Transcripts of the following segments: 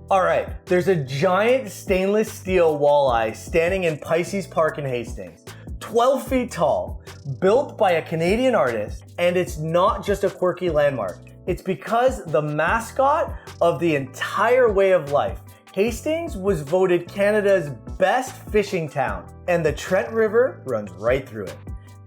All right, there's a giant stainless steel walleye standing in Pisces Park in Hastings, 12 feet tall, built by a Canadian artist, and it's not just a quirky landmark. It's because the mascot of the entire way of life. Hastings was voted Canada's best fishing town, and the Trent River runs right through it.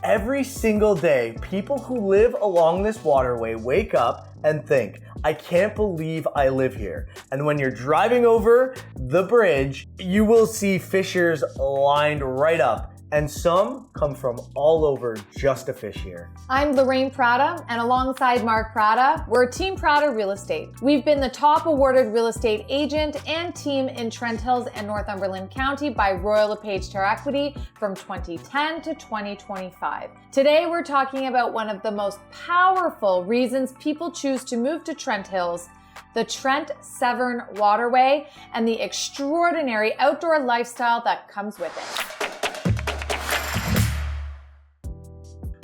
Every single day, people who live along this waterway wake up and think, I can't believe I live here. And when you're driving over the bridge, you will see fishers lined right up, and some come from all over just to fish here. I'm Lorraine Prada, and alongside Mark Prada, we're Team Prada Real Estate. We've been the top awarded real estate agent and team in Trent Hills and Northumberland County by Royal LePage Terre Equity from 2010 to 2025. Today, we're talking about one of the most powerful reasons people choose to move to Trent Hills, the Trent-Severn Waterway, and the extraordinary outdoor lifestyle that comes with it.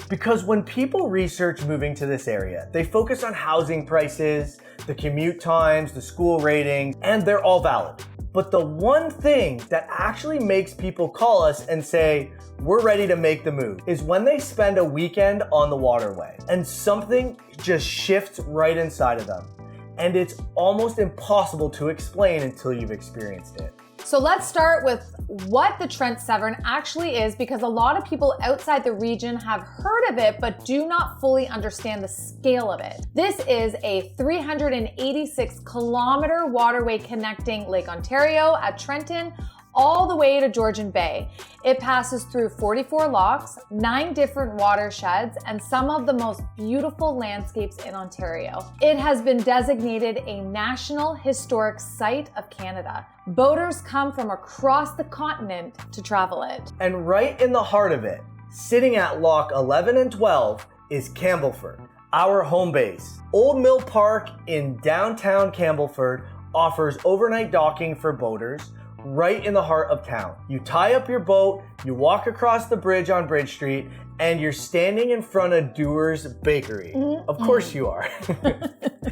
Because when people research moving to this area, they focus on housing prices, the commute times, the school ratings, and they're all valid. But the one thing that actually makes people call us and say, we're ready to make the move, is when they spend a weekend on the waterway and something just shifts right inside of them. And it's almost impossible to explain until you've experienced it. So let's start with what the Trent-Severn actually is, because a lot of people outside the region have heard of it but do not fully understand the scale of it. This is a 386 kilometer waterway connecting Lake Ontario at Trenton all the way to Georgian Bay. It passes through 44 locks, 9 different watersheds, and some of the most beautiful landscapes in Ontario. It has been designated a National Historic Site of Canada. Boaters come from across the continent to travel it. And right in the heart of it, sitting at Lock 11 and 12, is Campbellford, our home base. Old Mill Park in downtown Campbellford offers overnight docking for boaters, right in the heart of town. You tie up your boat, you walk across the bridge on Bridge Street, and you're standing in front of Dewar's Bakery. Of course you are.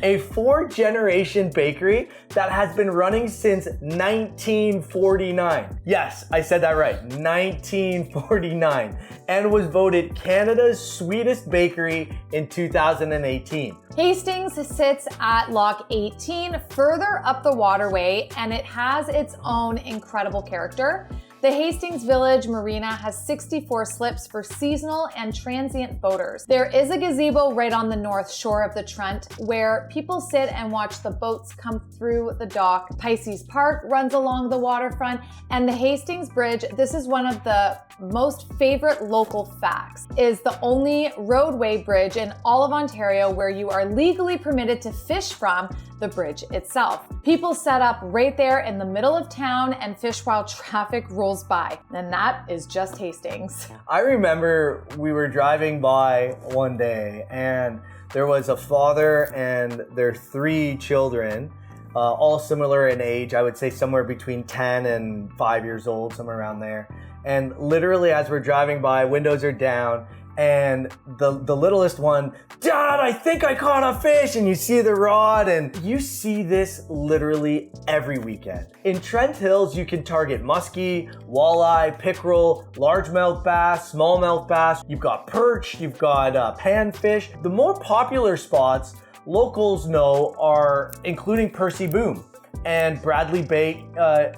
A 4-generation bakery that has been running since 1949. Yes, I said that right, 1949, and was voted Canada's sweetest bakery in 2018. Hastings sits at Lock 18, further up the waterway, and it has its own incredible character. The Hastings Village Marina has 64 slips for seasonal and transient boaters. There is a gazebo right on the north shore of the Trent where people sit and watch the boats come through the dock. Pisces Park runs along the waterfront, and the Hastings Bridge, this is one of the most favorite local facts, is the only roadway bridge in all of Ontario where you are legally permitted to fish from the bridge itself. People set up right there in the middle of town and fish while traffic rolls by. And that is just Hastings. I remember we were driving by one day and there was a father and their 3 children, all similar in age. I would say somewhere between 10 and 5 years old, somewhere around there. And literally as we're driving by, windows are down, and the littlest one, Dad, I think I caught a fish, and you see the rod, and you see this literally every weekend. In Trent Hills, you can target muskie, walleye, pickerel, largemouth bass, smallmouth bass. You've got perch, you've got panfish. The more popular spots locals know are including Percy Boom and Bradley Bay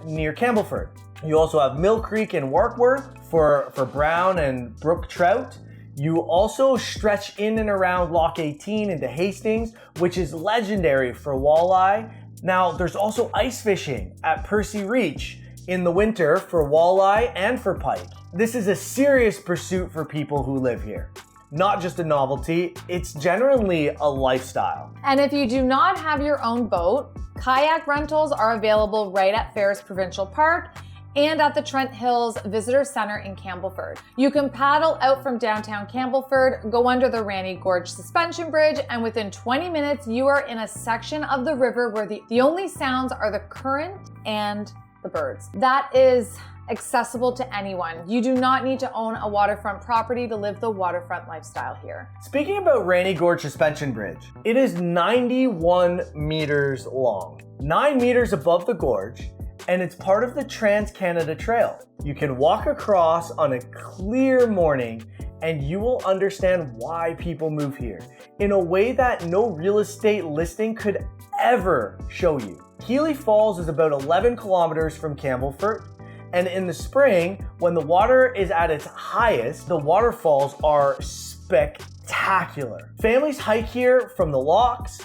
near Campbellford. You also have Mill Creek and Warkworth for brown and brook trout. You also stretch in and around Lock 18 into Hastings, which is legendary for walleye. Now, there's also ice fishing at Percy Reach in the winter for walleye and for pike. This is a serious pursuit for people who live here. Not just a novelty, it's generally a lifestyle. And if you do not have your own boat, kayak rentals are available right at Ferris Provincial Park and at the Trent Hills Visitor Center in Campbellford. You can paddle out from downtown Campbellford, go under the Ranny Gorge Suspension Bridge, and within 20 minutes, you are in a section of the river where the only sounds are the current and the birds. That is accessible to anyone. You do not need to own a waterfront property to live the waterfront lifestyle here. Speaking about Rainy Gorge Suspension Bridge, it is 91 meters long, 9 meters above the gorge, and it's part of the Trans-Canada Trail. You can walk across on a clear morning and you will understand why people move here in a way that no real estate listing could ever show you. Healy Falls is about 11 kilometers from Campbellford, and in the spring, when the water is at its highest, the waterfalls are spectacular. Families hike here from the locks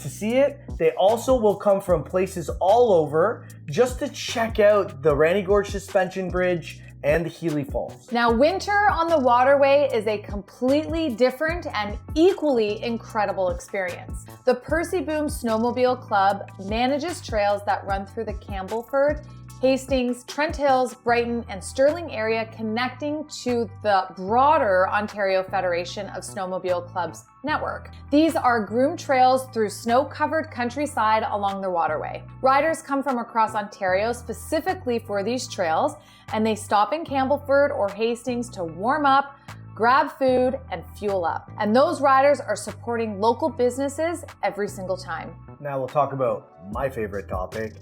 to see it. They also will come from places all over just to check out the Rainy Gorge Suspension Bridge and the Healy Falls. Now, winter on the Waterway is a completely different and equally incredible experience. The Percy Boom Snowmobile Club manages trails that run through the Campbellford, Hastings, Trent Hills, Brighton, and Stirling area, connecting to the broader Ontario Federation of Snowmobile Clubs network. These are groomed trails through snow-covered countryside along the Waterway. Riders come from across Ontario specifically for these trails, and they stop in Campbellford or Hastings to warm up, grab food, and fuel up. And those riders are supporting local businesses every single time. Now we'll talk about my favorite topic,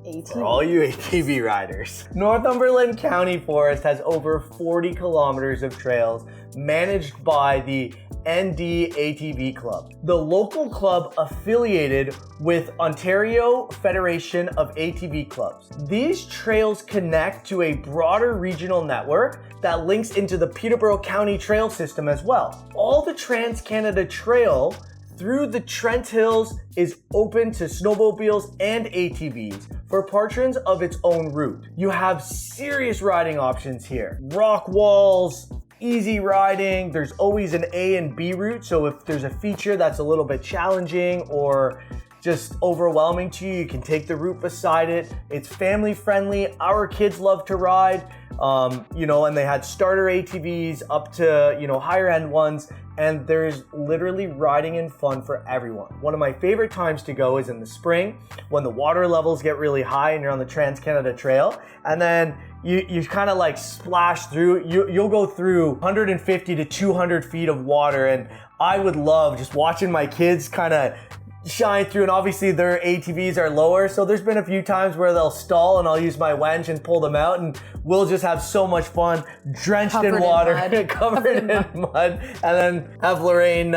ATV. for all you ATV riders. Northumberland County Forest has over 40 kilometers of trails managed by the ND ATV Club, the local club affiliated with Ontario Federation of ATV Clubs. These trails connect to a broader regional network that links into the Peterborough County Trail System as well. All the Trans-Canada Trail through the Trent Hills is open to snowmobiles and ATVs for patrons of its own route. You have serious riding options here. Rock walls, easy riding, there's always an A and B route, so if there's a feature that's a little bit challenging or just overwhelming to you, you can take the route beside it. It's family friendly. Our kids love to ride, and they had starter ATVs up to, higher end ones, and there's literally riding and fun for everyone. One of my favorite times to go is in the spring when the water levels get really high and you're on the Trans-Canada Trail, and then you kind of like splash through. You'll go through 150 to 200 feet of water, and I would love just watching my kids kind of shine through, and obviously their ATVs are lower, so there's been a few times where they'll stall and I'll use my winch and pull them out, and we'll just have so much fun, drenched in water, covered in mud, and then have Lorraine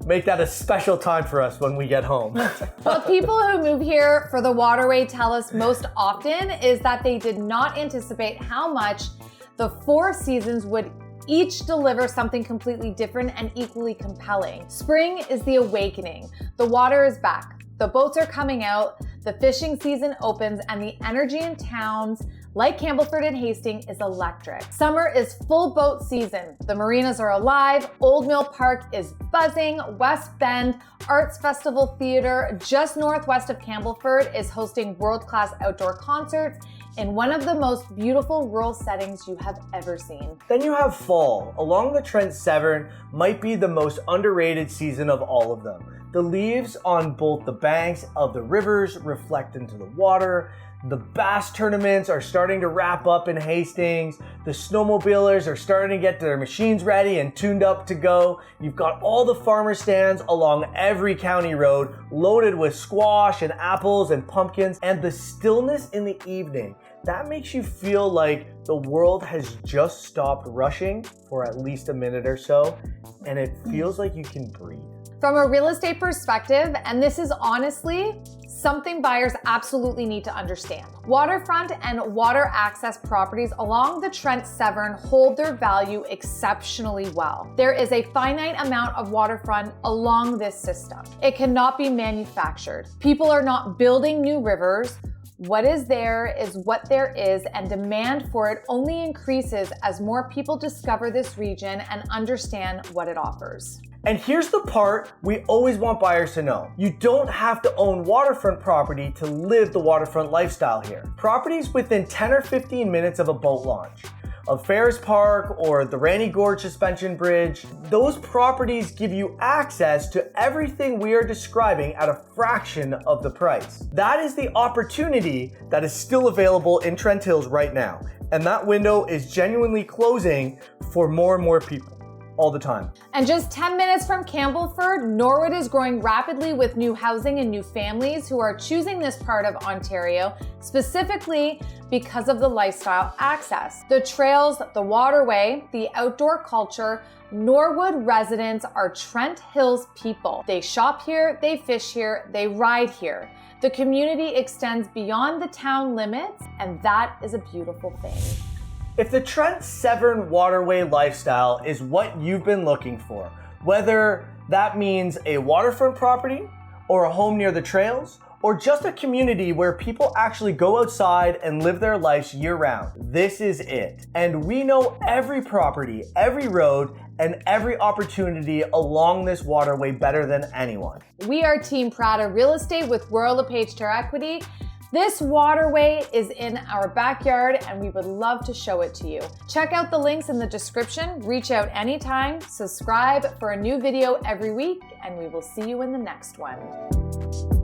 make that a special time for us when we get home. What people who move here for the Waterway tell us most often is that they did not anticipate how much the 4 seasons would each deliver something completely different and equally compelling. Spring is the awakening. The water is back. The boats are coming out, the fishing season opens, and the energy in towns like Campbellford and Hastings is electric. Summer is full boat season. The marinas are alive, Old Mill Park is buzzing, West Bend Arts Festival Theatre just northwest of Campbellford is hosting world-class outdoor concerts in one of the most beautiful rural settings you have ever seen. Then you have fall. Along the Trent-Severn might be the most underrated season of all of them. The leaves on both the banks of the rivers reflect into the water. The bass tournaments are starting to wrap up in Hastings. The snowmobilers are starting to get their machines ready and tuned up to go. You've got all the farmer stands along every county road loaded with squash and apples and pumpkins, and the stillness in the evening. That makes you feel like the world has just stopped rushing for at least a minute or so, and it feels like you can breathe. From a real estate perspective, and this is honestly something buyers absolutely need to understand, waterfront and water access properties along the Trent-Severn hold their value exceptionally well. There is a finite amount of waterfront along this system. It cannot be manufactured. People are not building new rivers. What is there is what there is, and demand for it only increases as more people discover this region and understand what it offers. And here's the part we always want buyers to know. You don't have to own waterfront property to live the waterfront lifestyle here. Properties within 10 or 15 minutes of a boat launch. of Ferris Park or the Ranny Gorge Suspension Bridge, those properties give you access to everything we are describing at a fraction of the price. That is the opportunity that is still available in Trent Hills right now. And that window is genuinely closing for more and more people all the time. And just 10 minutes from Campbellford, Norwood is growing rapidly with new housing and new families who are choosing this part of Ontario, specifically because of the lifestyle access. The trails, the waterway, the outdoor culture. Norwood residents are Trent Hills people. They shop here, they fish here, they ride here. The community extends beyond the town limits, and that is a beautiful thing. If the Trent-Severn waterway lifestyle is what you've been looking for, whether that means a waterfront property or a home near the trails, or just a community where people actually go outside and live their lives year-round, this is it. And we know every property, every road, and every opportunity along this waterway better than anyone. We are Team Prada Real Estate with Royal LePage Terre Equity. This waterway is in our backyard and we would love to show it to you. Check out the links in the description, reach out anytime, subscribe for a new video every week, and we will see you in the next one.